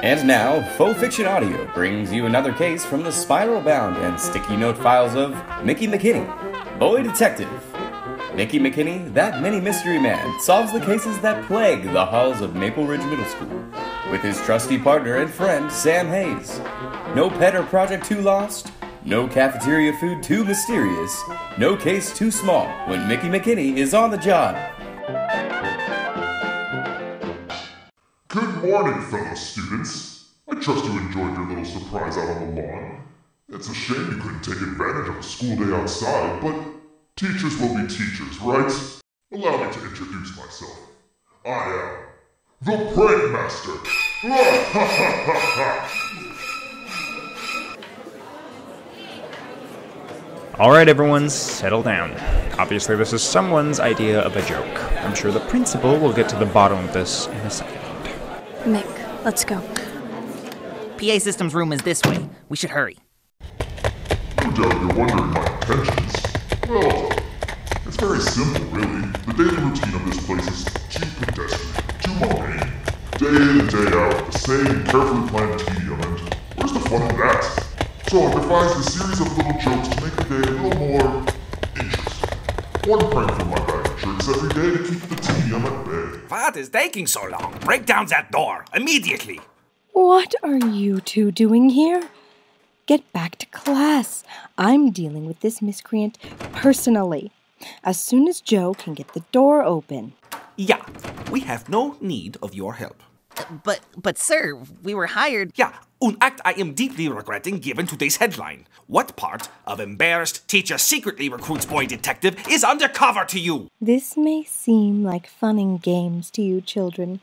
And now, Faux Fiction Audio brings you another case from the spiral-bound and sticky note files of Mickie McKinney, Boy Detective. Mickie McKinney, that mini-mystery man, solves the cases that plague the halls of Maple Ridge Middle School with his trusty partner and friend, Sam Hayes. No pet or project too lost, no cafeteria food too mysterious, no case too small when Mickie McKinney is on the job. Good morning, fellow students. I trust you enjoyed your little surprise out on the lawn. It's a shame you couldn't take advantage of a school day outside, but teachers will be teachers, right? Allow me to introduce myself. I am the Prank Master. Alright everyone, settle down. Obviously this is someone's idea of a joke. I'm sure the principal will get to the bottom of this in a second. Mick, let's go. PA system's room is this way. We should hurry. No doubt you're wondering my intentions. Well, it's very simple, really. The daily routine of this place is too pedestrian, too mundane. Day in and day out, the same carefully planned tedium, and where's the fun in that? So I devised a series of little jokes to make the day a little more interesting. One prank from my bag of tricks every day to keep the tedium at bay. What is taking so long? Break down that door, immediately! What are you two doing here? Get back to class. I'm dealing with this miscreant personally. As soon as Joe can get the door open. Yeah, we have no need of your help. But sir, we were hired. Yeah, an act I am deeply regretting given today's headline. What part of embarrassed teacher secretly recruits boy detective is undercover to you? This may seem like fun and games to you children,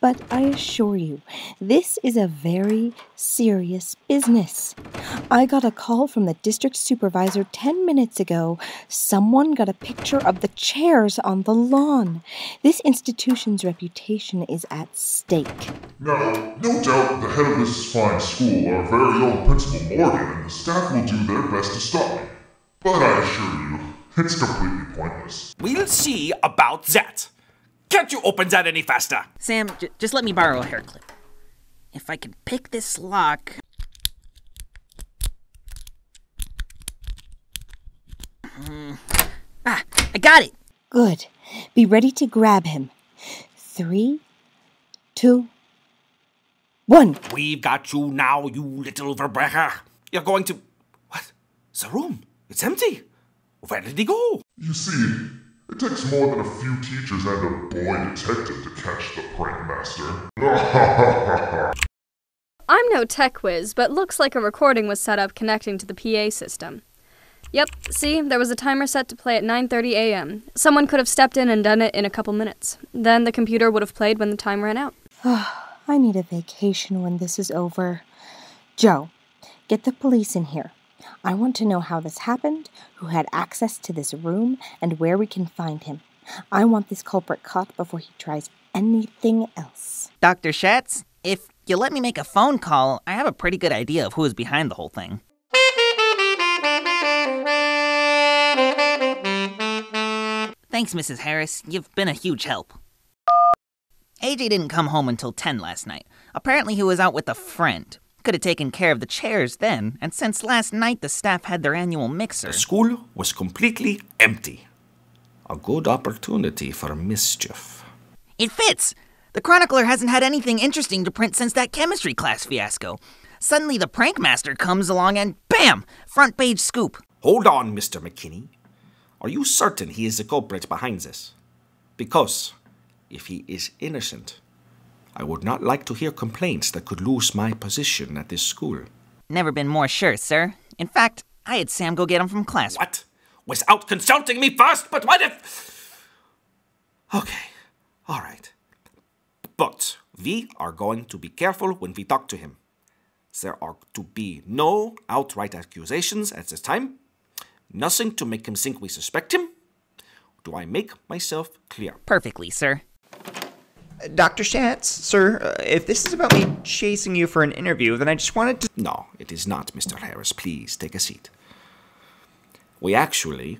but I assure you, this is a very serious business. I got a call from the district supervisor 10 minutes ago. Someone got a picture of the chairs on the lawn. This institution's reputation is at stake. Now, no doubt the head of this fine school, our very own Principal Morgan, and the staff will do their best to stop me. But I assure you, it's completely pointless. We'll see about that. Can't you open that any faster? Sam, just let me borrow a hair clip. If I can pick this lock... I got it! Good. Be ready to grab him. 3, 2, 1. We've got you now, you little verbrecher. You're going to... What? The room. It's empty. Where did he go? You see, it takes more than a few teachers and a boy detective to catch the Prank Master. I'm no tech whiz, but looks like a recording was set up connecting to the PA system. Yep, see, there was a timer set to play at 9:30 a.m. Someone could have stepped in and done it in a couple minutes. Then the computer would have played when the time ran out. I need a vacation when this is over. Joe, get the police in here. I want to know how this happened, who had access to this room, and where we can find him. I want this culprit caught before he tries anything else. Dr. Schatz, if you let me make a phone call, I have a pretty good idea of who is behind the whole thing. Thanks, Mrs. Harris. You've been a huge help. AJ didn't come home until 10 last night. Apparently he was out with a friend. Could have taken care of the chairs then, and since last night the staff had their annual mixer. The school was completely empty. A good opportunity for mischief. It fits! The chronicler hasn't had anything interesting to print since that chemistry class fiasco. Suddenly the prank master comes along and bam! Front page scoop. Hold on, Mr. McKinney. Are you certain he is the culprit behind this? Because if he is innocent, I would not like to hear complaints that could lose my position at this school. Never been more sure, sir. In fact, I had Sam go get him from class. What? Without consulting me first? But what if... Okay, all right. But we are going to be careful when we talk to him. There are to be no outright accusations at this time. Nothing to make him think we suspect him. Do I make myself clear? Perfectly, sir. Dr. Schatz, sir, if this is about me chasing you for an interview, then I just wanted to... No, it is not, Mr. Harris. Please, take a seat. We actually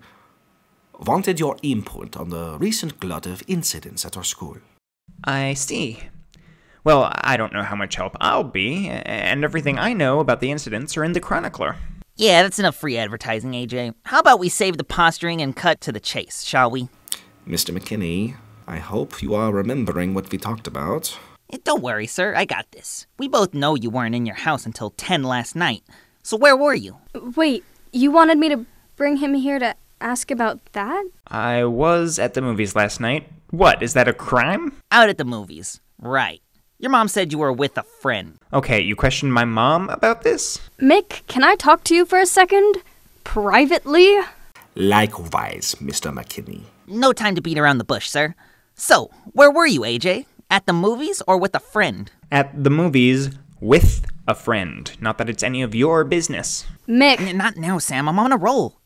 wanted your input on the recent glut of incidents at our school. I see. Well, I don't know how much help I'll be, and everything I know about the incidents are in the Chronicler. Yeah, that's enough free advertising, AJ. How about we save the posturing and cut to the chase, shall we? Mr. McKinney, I hope you are remembering what we talked about. Don't worry, sir. I got this. We both know you weren't in your house until 10 last night. So where were you? Wait, you wanted me to bring him here to ask about that? I was at the movies last night. What, is that a crime? Out at the movies. Right. Your mom said you were with a friend. Okay, you questioned my mom about this? Mick, can I talk to you for a second? Privately? Likewise, Mr. McKinney. No time to beat around the bush, sir. So, where were you, AJ? At the movies or with a friend? At the movies with a friend. Not that it's any of your business. Mick. Not now, Sam. I'm on a roll.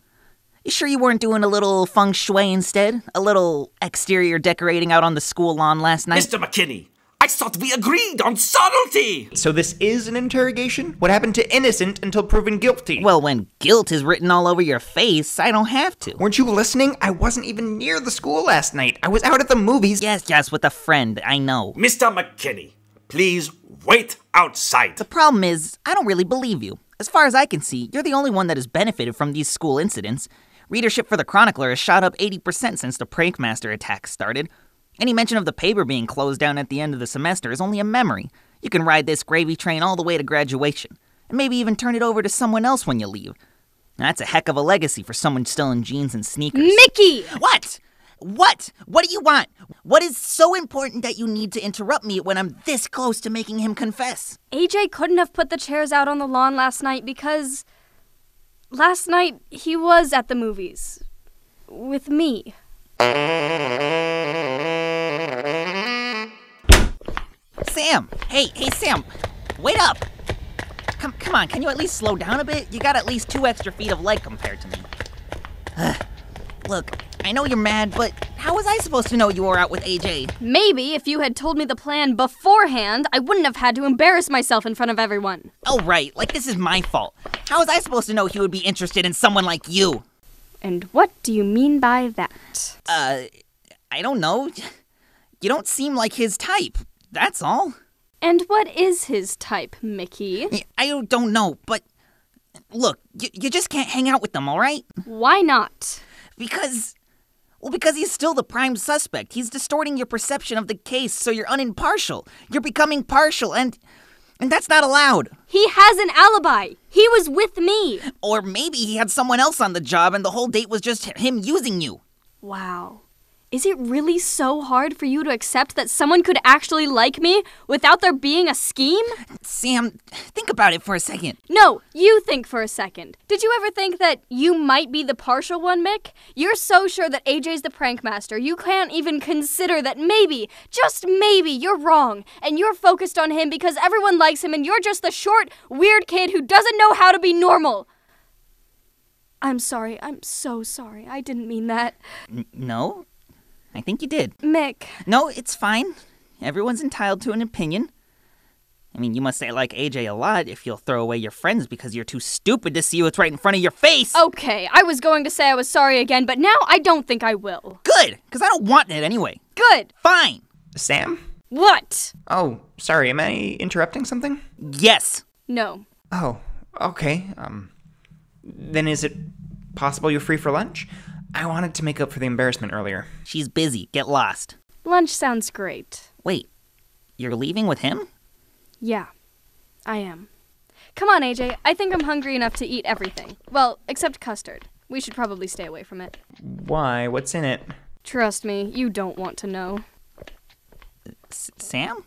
You sure you weren't doing a little feng shui instead? A little exterior decorating out on the school lawn last night? Mr. McKinney, I thought we agreed on subtlety! So this is an interrogation? What happened to innocent until proven guilty? Well, when guilt is written all over your face, I don't have to. Weren't you listening? I wasn't even near the school last night. I was out at the movies. Yes, with a friend, I know. Mr. McKinney, please wait outside. The problem is, I don't really believe you. As far as I can see, you're the only one that has benefited from these school incidents. Readership for the Chronicler has shot up 80% since the Prankmaster attacks started. Any mention of the paper being closed down at the end of the semester is only a memory. You can ride this gravy train all the way to graduation, and maybe even turn it over to someone else when you leave. That's a heck of a legacy for someone still in jeans and sneakers. Mickey! What? What do you want? What is so important that you need to interrupt me when I'm this close to making him confess? AJ couldn't have put the chairs out on the lawn last night because... last night he was at the movies. With me. Sam! Hey, Sam! Wait up! Come on, can you at least slow down a bit? You got at least 2 extra feet of leg compared to me. Look, I know you're mad, but how was I supposed to know you were out with AJ? Maybe if you had told me the plan beforehand, I wouldn't have had to embarrass myself in front of everyone. Oh, right, like this is my fault. How was I supposed to know he would be interested in someone like you? And what do you mean by that? I don't know. You don't seem like his type, that's all. And what is his type, Mickey? I don't know, but look, you just can't hang out with them, all right? Why not? Because he's still the prime suspect. He's distorting your perception of the case, so you're unimpartial. You're becoming partial, and that's not allowed. He has an alibi. He was with me. Or maybe he had someone else on the job, and the whole date was just him using you. Wow. Is it really so hard for you to accept that someone could actually like me without there being a scheme? Sam, think about it for a second. No, you think for a second. Did you ever think that you might be the partial one, Mick? You're so sure that AJ's the prankmaster, you can't even consider that maybe, just maybe, you're wrong, and you're focused on him because everyone likes him and you're just the short, weird kid who doesn't know how to be normal. I'm sorry. I'm so sorry. I didn't mean that. No? I think you did. Mick. No, it's fine. Everyone's entitled to an opinion. I mean, you must say like AJ a lot if you'll throw away your friends because you're too stupid to see what's right in front of your face. Okay, I was going to say I was sorry again, but now I don't think I will. Good, because I don't want it anyway. Good. Fine. Sam? What? Oh, sorry, am I interrupting something? Yes. No. Oh, okay. Then is it possible you're free for lunch? I wanted to make up for the embarrassment earlier. She's busy. Get lost. Lunch sounds great. Wait, you're leaving with him? Yeah, I am. Come on, AJ. I think I'm hungry enough to eat everything. Well, except custard. We should probably stay away from it. Why? What's in it? Trust me, you don't want to know. Sam?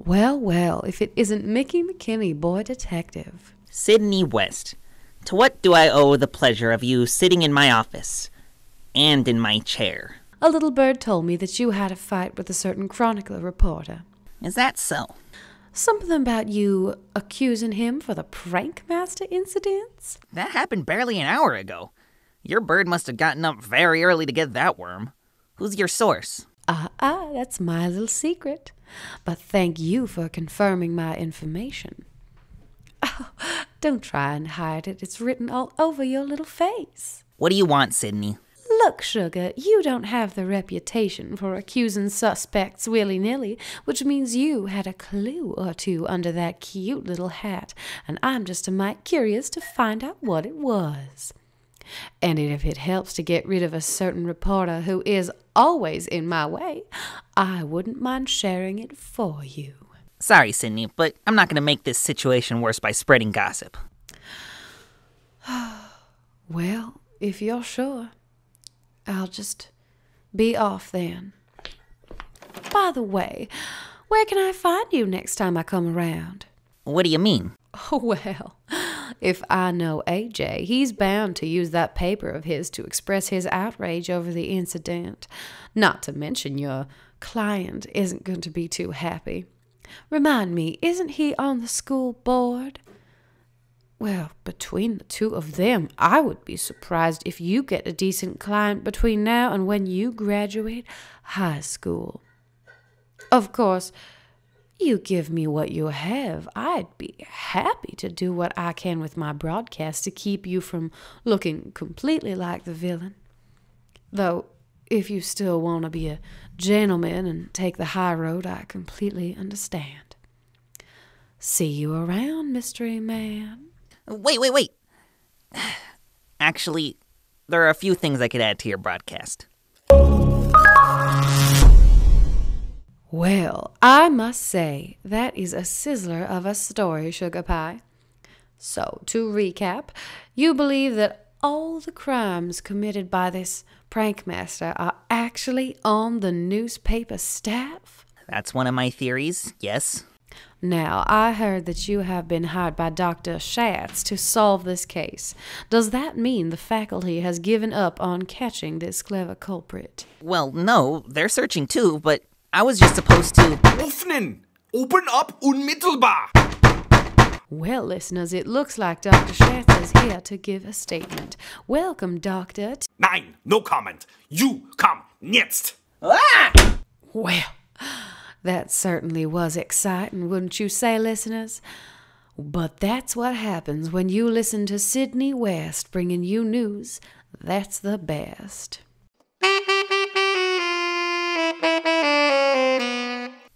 Well, if it isn't Mickie McKinney, boy detective. Sydney West, to what do I owe the pleasure of you sitting in my office and in my chair? A little bird told me that you had a fight with a certain Chronicler reporter. Is that so? Something about you accusing him for the Prankmaster incidents? That happened barely an hour ago. Your bird must have gotten up very early to get that worm. Who's your source? That's my little secret. But thank you for confirming my information. Oh, don't try and hide it. It's written all over your little face. What do you want, Sydney? Look, Sugar, you don't have the reputation for accusing suspects willy-nilly, which means you had a clue or two under that cute little hat, and I'm just a mite curious to find out what it was. And if it helps to get rid of a certain reporter who is always in my way, I wouldn't mind sharing it for you. Sorry, Sydney, but I'm not going to make this situation worse by spreading gossip. Well, if you're sure, I'll just be off then. By the way, where can I find you next time I come around? What do you mean? Oh, well, if I know AJ, he's bound to use that paper of his to express his outrage over the incident. Not to mention your client isn't going to be too happy. Remind me, isn't he on the school board? Well, between the two of them, I would be surprised if you get a decent client between now and when you graduate high school. Of course, you give me what you have, I'd be happy to do what I can with my broadcast to keep you from looking completely like the villain. Though, if you still want to be a gentleman and take the high road, I completely understand. See you around, mystery man. Wait. Actually, there are a few things I could add to your broadcast. Well, I must say, that is a sizzler of a story, Sugar Pie. So, to recap, you believe that all the crimes committed by this prankmaster are actually on the newspaper staff? That's one of my theories, yes. Now, I heard that you have been hired by Dr. Schatz to solve this case. Does that mean the faculty has given up on catching this clever culprit? Well, no, they're searching too, but I was just supposed to... Öffnen! Open up unmittelbar! Well, listeners, it looks like Dr. Schatz is here to give a statement. Welcome, Doctor. Nein, no comment. You come jetzt! Ah! Well, that certainly was exciting, wouldn't you say, listeners? But that's what happens when you listen to Sydney West bringing you news. That's the best.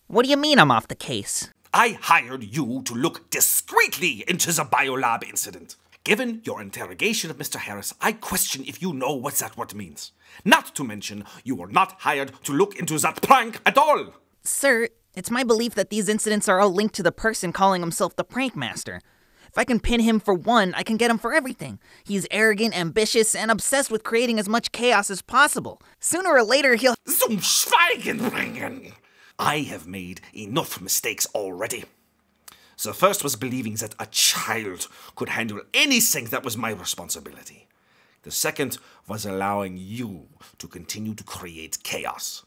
What do you mean I'm off the case? I hired you to look discreetly into the biolab incident. Given your interrogation of Mr. Harris, I question if you know what that word means. Not to mention, you were not hired to look into that prank at all. Sir, it's my belief that these incidents are all linked to the person calling himself the prank master. If I can pin him for one, I can get him for everything. He's arrogant, ambitious, and obsessed with creating as much chaos as possible. Sooner or later, he'll... Zum Schweigen bringen! I have made enough mistakes already. The first was believing that a child could handle anything that was my responsibility. The second was allowing you to continue to create chaos.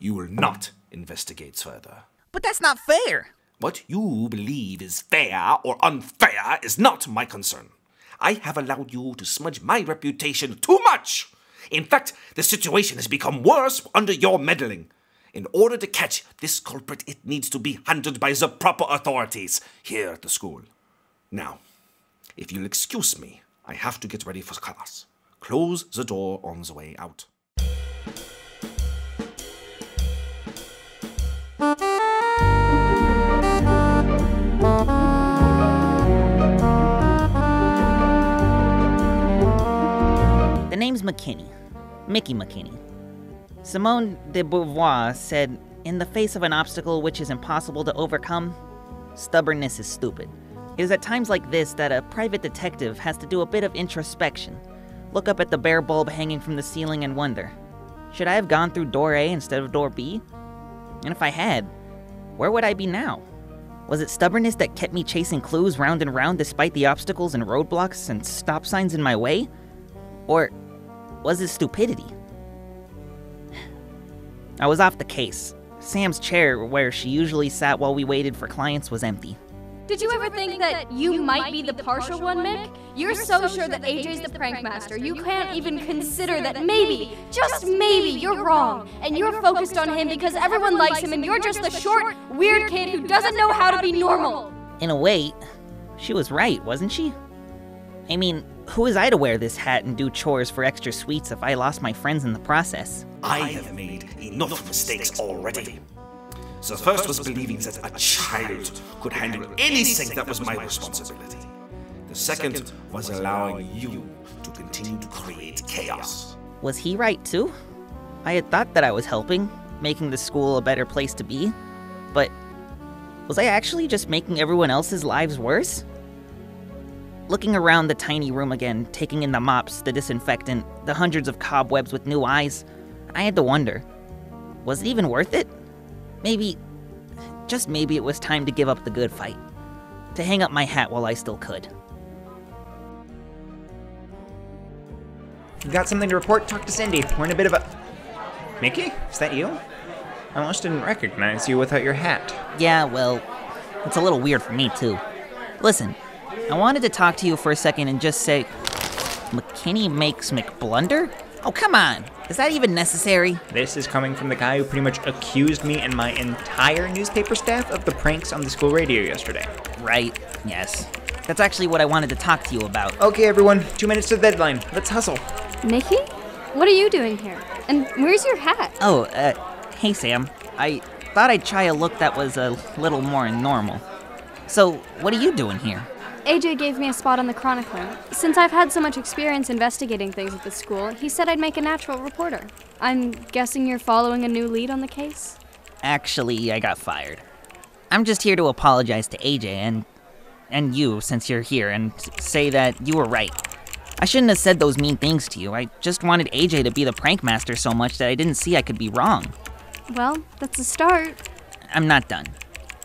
You will not investigate further. But that's not fair. What you believe is fair or unfair is not my concern. I have allowed you to smudge my reputation too much. In fact, the situation has become worse under your meddling. In order to catch this culprit, it needs to be handled by the proper authorities here at the school. Now, if you'll excuse me, I have to get ready for class. Close the door on the way out. The name's McKinney. Mickie McKinney. Simone de Beauvoir said, "In the face of an obstacle which is impossible to overcome, stubbornness is stupid." It is at times like this that a private detective has to do a bit of introspection, look up at the bare bulb hanging from the ceiling and wonder, should I have gone through door A instead of door B? And if I had, where would I be now? Was it stubbornness that kept me chasing clues round and round despite the obstacles and roadblocks and stop signs in my way? Or was it stupidity? I was off the case. Sam's chair, where she usually sat while we waited for clients, was empty. Did you ever think that you might be the partial one, Mick? You're so sure that AJ's the prank master, you can't even consider that maybe, just maybe, you're wrong. And you're focused on him because everyone likes him and you're just the short, weird kid who doesn't know how to be normal. In a way, she was right, wasn't she? I mean, who was I to wear this hat and do chores for extra sweets if I lost my friends in the process? I have made enough mistakes already. The first was believing that a child could handle anything that was my responsibility. The second was allowing you to continue to create chaos. Was he right too? I had thought that I was helping, making the school a better place to be, but was I actually just making everyone else's lives worse? Looking around the tiny room again, taking in the mops, the disinfectant, the hundreds of cobwebs with new eyes, I had to wonder, was it even worth it? Maybe, just maybe it was time to give up the good fight. To hang up my hat while I still could. You got something to report? Talk to Cindy. We're in a bit of a... Mickey? Is that you? I almost didn't recognize you without your hat. Yeah, well, it's a little weird for me too. Listen, I wanted to talk to you for a second and just say, McKinney makes McBlunder? Oh, come on. Is that even necessary? This is coming from the guy who pretty much accused me and my entire newspaper staff of the pranks on the school radio yesterday. Right, yes. That's actually what I wanted to talk to you about. Okay, everyone, 2 minutes to the deadline. Let's hustle. Mickey? What are you doing here? And where's your hat? Oh, hey Sam. I thought I'd try a look that was a little more normal. So, what are you doing here? AJ gave me a spot on the Chronicler. Since I've had so much experience investigating things at the school, he said I'd make a natural reporter. I'm guessing you're following a new lead on the case? Actually, I got fired. I'm just here to apologize to AJ and you, since you're here, and say that you were right. I shouldn't have said those mean things to you. I just wanted AJ to be the prank master so much that I didn't see I could be wrong. Well, that's a start. I'm not done.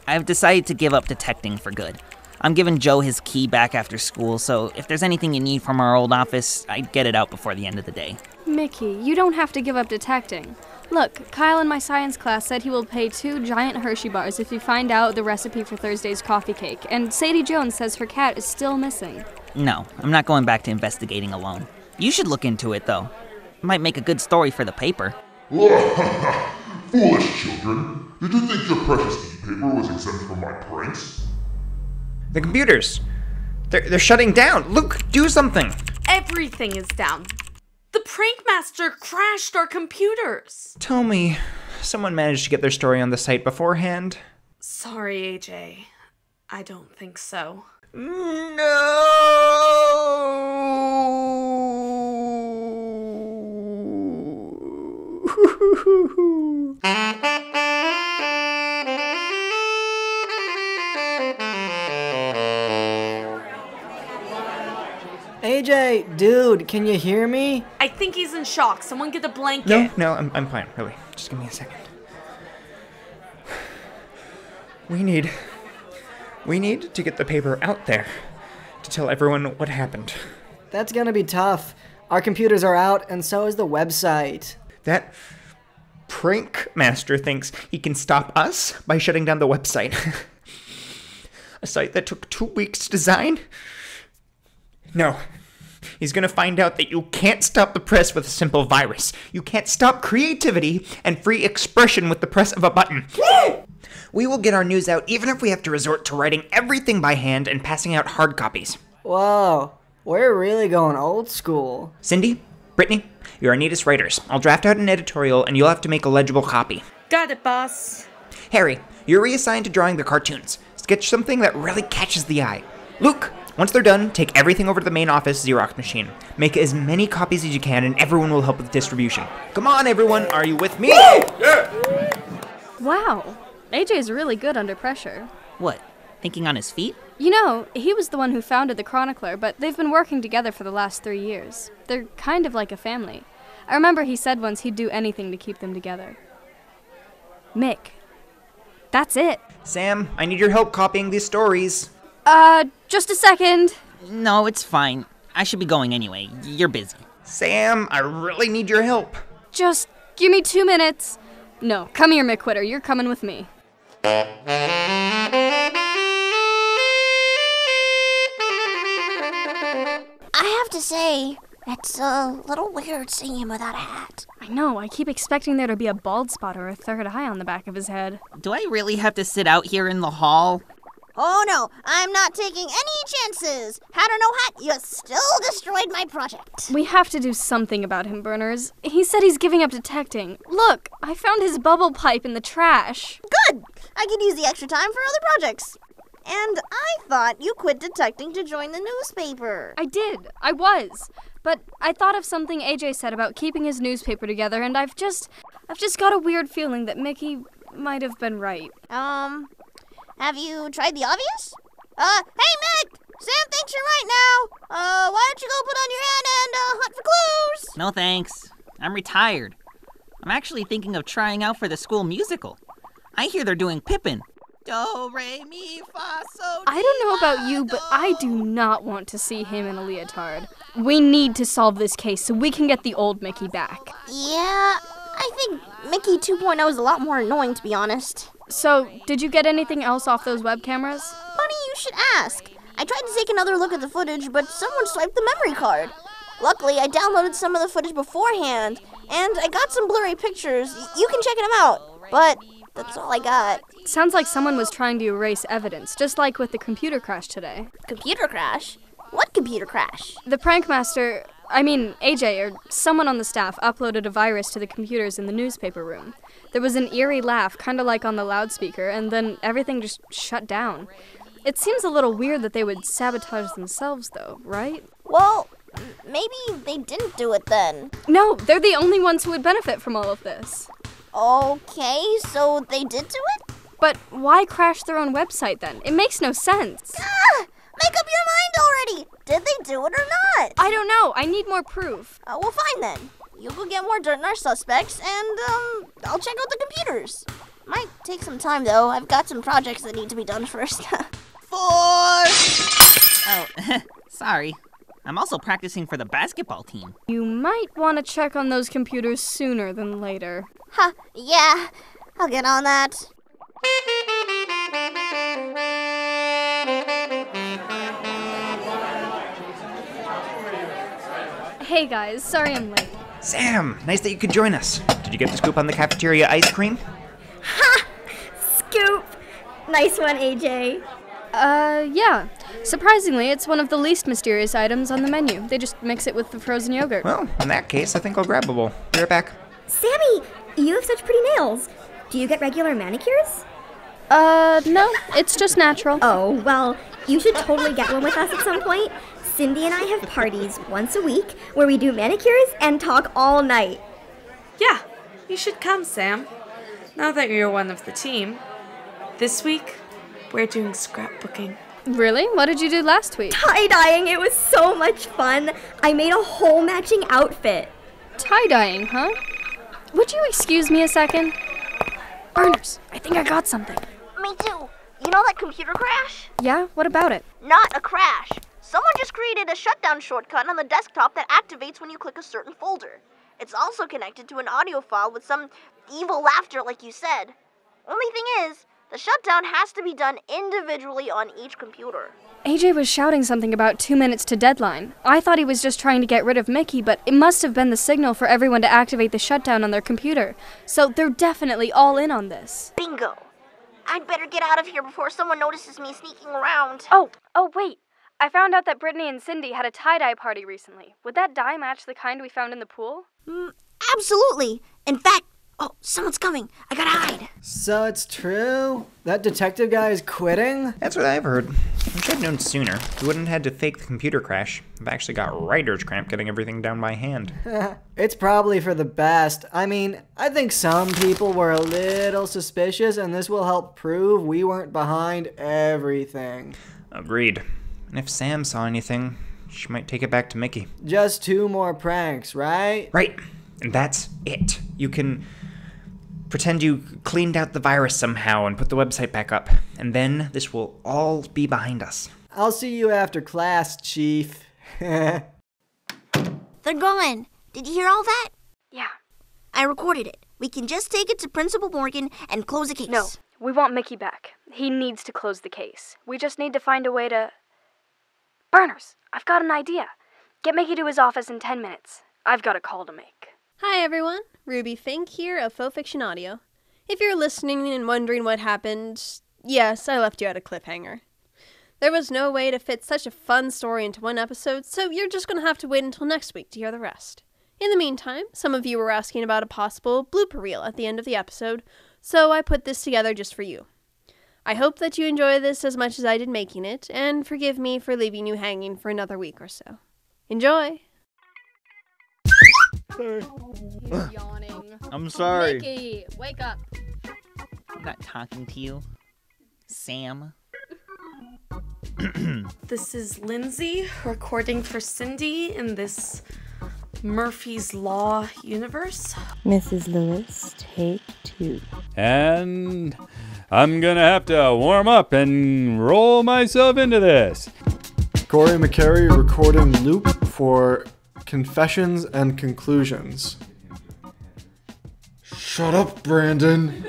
I've decided to give up detecting for good. I'm giving Joe his key back after school, so if there's anything you need from our old office, I'd get it out before the end of the day. Mickey, you don't have to give up detecting. Look, Kyle in my science class said he will pay 2 giant Hershey bars if you find out the recipe for Thursday's coffee cake, and Sadie Jones says her cat is still missing. No, I'm not going back to investigating alone. You should look into it, though. It might make a good story for the paper. Foolish children. Did you think your precious e-paper was exempt from my pranks? The computers. They're shutting down. Luke, do something. Everything is down. The prank master crashed our computers. Tell me, someone managed to get their story on the site beforehand? Sorry, AJ. I don't think so. No! AJ, dude, can you hear me? I think he's in shock. Someone get a blanket. No, I'm fine, really. Just give me a second. We need to get the paper out there to tell everyone what happened. That's gonna be tough. Our computers are out, and so is the website. That prank master thinks he can stop us by shutting down the website. A site that took 2 weeks to design? No. He's gonna find out that you can't stop the press with a simple virus. You can't stop creativity and free expression with the press of a button. We will get our news out even if we have to resort to writing everything by hand and passing out hard copies. Whoa, we're really going old school. Cindy, Brittany, you're our neatest writers. I'll draft out an editorial and you'll have to make a legible copy. Got it, boss. Harry, you're reassigned to drawing the cartoons. Sketch something that really catches the eye. Luke, once they're done, take everything over to the main office Xerox machine. Make as many copies as you can and everyone will help with distribution. Come on, everyone, are you with me? Wow, AJ is really good under pressure. What, thinking on his feet? You know, he was the one who founded the Chronicler, but they've been working together for the last 3 years. They're kind of like a family. I remember he said once he'd do anything to keep them together. Mick, that's it. Sam, I need your help copying these stories. Just a second. No, it's fine. I should be going anyway. You're busy. Sam, I really need your help. Just give me 2 minutes. No, come here, McQuitter. You're coming with me. I have to say, it's a little weird seeing him without a hat. I know, I keep expecting there to be a bald spot or a third eye on the back of his head. Do I really have to sit out here in the hall? Oh no, I'm not taking any chances. Hat or no hat, you still destroyed my project. We have to do something about him, Burners. He said he's giving up detecting. Look, I found his bubble pipe in the trash. Good. I could use the extra time for other projects. And I thought you quit detecting to join the newspaper. I did. I was. But I thought of something AJ said about keeping his newspaper together, and I've just got a weird feeling that Mickie might have been right. Have you tried the obvious? Hey, Mick! Sam thinks you're right now. Why don't you go put on your hat and, hunt for clues? No thanks. I'm retired. I'm actually thinking of trying out for the school musical. I hear they're doing Pippin. Do, re, mi, fa, so, I don't know about you, but I do not want to see him in a leotard. We need to solve this case so we can get the old Mickie back. Yeah, I think Mickie 2.0 is a lot more annoying, to be honest. So, did you get anything else off those web cameras? Funny you should ask. I tried to take another look at the footage, but someone swiped the memory card. Luckily, I downloaded some of the footage beforehand, and I got some blurry pictures. You can check them out, but that's all I got. Sounds like someone was trying to erase evidence, just like with the computer crash today. Computer crash? What computer crash? The prankmaster, AJ, or someone on the staff, uploaded a virus to the computers in the newspaper room. There was an eerie laugh, kind of like on the loudspeaker, and then everything just shut down. It seems a little weird that they would sabotage themselves, though, right? Well, maybe they didn't do it then. No, they're the only ones who would benefit from all of this. Okay, so they did do it? But why crash their own website then? It makes no sense. Make up your mind already! Did they do it or not? I don't know. I need more proof. Well, fine then. You go get more dirt on our suspects, and, I'll check out the computers. Might take some time, though. I've got some projects that need to be done first. Oh, sorry. I'm also practicing for the basketball team. You might want to check on those computers sooner than later. Yeah. I'll get on that. Hey guys, sorry I'm late. Sam, nice that you could join us. Did you get the scoop on the cafeteria ice cream? Ha! Scoop! Nice one, AJ. Yeah. Surprisingly, it's one of the least mysterious items on the menu. They just mix it with the frozen yogurt. Well, in that case, I think I'll grab a bowl. Be right back. Sammy, you have such pretty nails. Do you get regular manicures? No, it's just natural. Oh, well, you should totally get one with us at some point. Cindy and I have parties once a week where we do manicures and talk all night. Yeah, you should come, Sam. Now that you're one of the team. This week, we're doing scrapbooking. Really? What did you do last week? Tie-dyeing, it was so much fun. I made a whole matching outfit. Tie-dyeing, huh? Would you excuse me a second? Burners, I think I got something. Me too. You know that computer crash? Yeah? What about it? Not a crash. Someone just created a shutdown shortcut on the desktop that activates when you click a certain folder. It's also connected to an audio file with some evil laughter like you said. Only thing is, the shutdown has to be done individually on each computer. AJ was shouting something about 2 minutes to deadline. I thought he was just trying to get rid of Mickie, but it must have been the signal for everyone to activate the shutdown on their computer. So they're definitely all in on this. Bingo. I'd better get out of here before someone notices me sneaking around. Oh, wait. I found out that Brittany and Cindy had a tie-dye party recently. Would that dye match the kind we found in the pool? Absolutely. In fact, someone's coming. I gotta hide. So it's true? That detective guy is quitting? That's what I've heard. I should have known sooner. We wouldn't have had to fake the computer crash. I've actually got writer's cramp getting everything down by hand. It's probably for the best. I mean, I think some people were a little suspicious, and this will help prove we weren't behind everything. Agreed. And if Sam saw anything, she might take it back to Mickie. Just 2 more pranks, right? Right. And that's it. You can pretend you cleaned out the virus somehow and put the website back up. And then this will all be behind us. I'll see you after class, Chief. They're gone. Did you hear all that? Yeah. I recorded it. We can just take it to Principal Morgan and close the case. No, we want Mickie back. He needs to close the case. We just need to find a way to... Burners, I've got an idea. Get Mickie to his office in 10 minutes. I've got a call to make. Hi everyone, Ruby Fink here of Faux Fiction Audio. If you're listening and wondering what happened, Yes, I left you at a cliffhanger. There was no way to fit such a fun story into one episode, so you're just going to have to wait until next week to hear the rest. In the meantime, some of you were asking about a possible blooper reel at the end of the episode, so I put this together just for you. I hope that you enjoy this as much as I did making it, and forgive me for leaving you hanging for another week or so. Enjoy! Sorry. He's yawning. I'm sorry. Mickey, wake up. I'm not talking to you, Sam. This is Lindsay recording for Cindy in this Murphy's Law universe. Mrs. Lewis, take 2. And I'm gonna have to warm up and roll myself into this. Corey McKinney recording Luke for Confessions and Conclusions. Shut up, Brandon.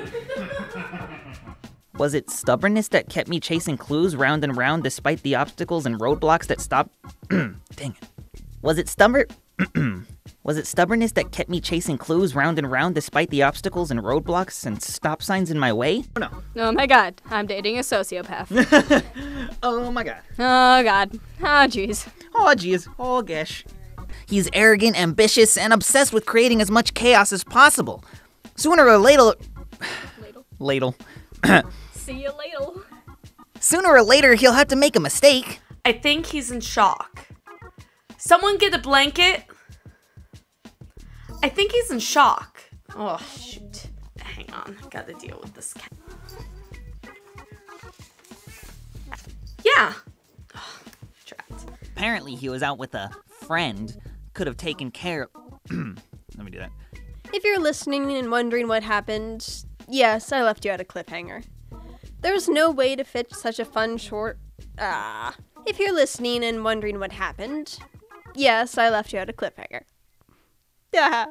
Was it stubbornness that kept me chasing clues round and round despite the obstacles and roadblocks that stopped? Dang it. Was it stubbornness that kept me chasing clues round and round despite the obstacles and roadblocks and stop signs in my way? Oh no. Oh my god, I'm dating a sociopath. Oh my god. Oh god. Oh jeez. Oh jeez. Oh gosh. He's arrogant, ambitious, and obsessed with creating as much chaos as possible. Sooner or later... Ladle. See you later. Sooner or later, he'll have to make a mistake. I think he's in shock. Someone get a blanket. I think he's in shock. Oh, shoot. Hang on. Gotta deal with this cat. Yeah. Oh, trapped. Apparently, he was out with a friend. Could have taken care of... Let me do that. If you're listening and wondering what happened, yes, I left you at a cliffhanger. There's no way to fit such a fun short... If you're listening and wondering what happened, yes, I left you at a cliffhanger. Yeah.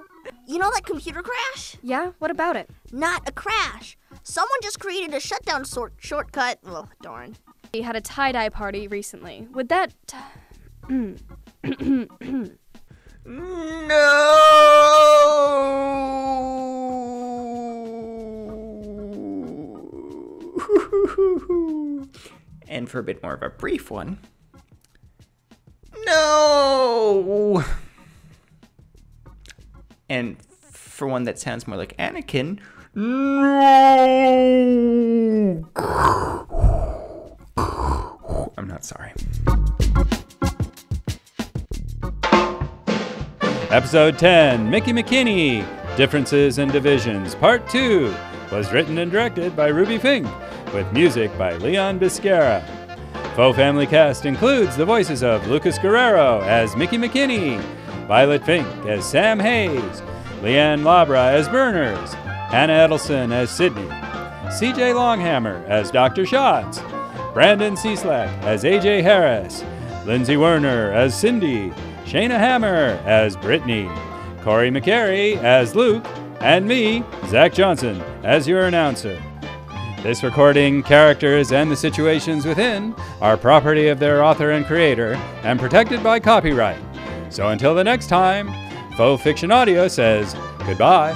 You know that computer crash? Yeah, what about it? Not a crash. Someone just created a shutdown shortcut. Well, darn. We had a tie-dye party recently. Would that... And for a bit more of a brief one. No! And for one that sounds more like Anakin. No! I'm not sorry. Episode 10, Mickie McKinney, Differences and Divisions, Part 2, was written and directed by Ruby Fink, with music by Leon Biscara. Faux Family Cast includes the voices of Lucas Guerrero as Mickie McKinney, Violet Fink as Sam Hayes, Leanne Labra as Berners, Hannah Edelson as Sydney, CJ Longhammer as Dr. Schatz, Brandon Cieslak as AJ Harris, Lindsay Werner as Cindy, Shayna Hammer as Brittany, Corey McKinney as Luke, and me, Zach Johnson, as your announcer. This recording, characters, and the situations within are property of their author and creator and protected by copyright. So until the next time, Faux Fiction Audio says goodbye.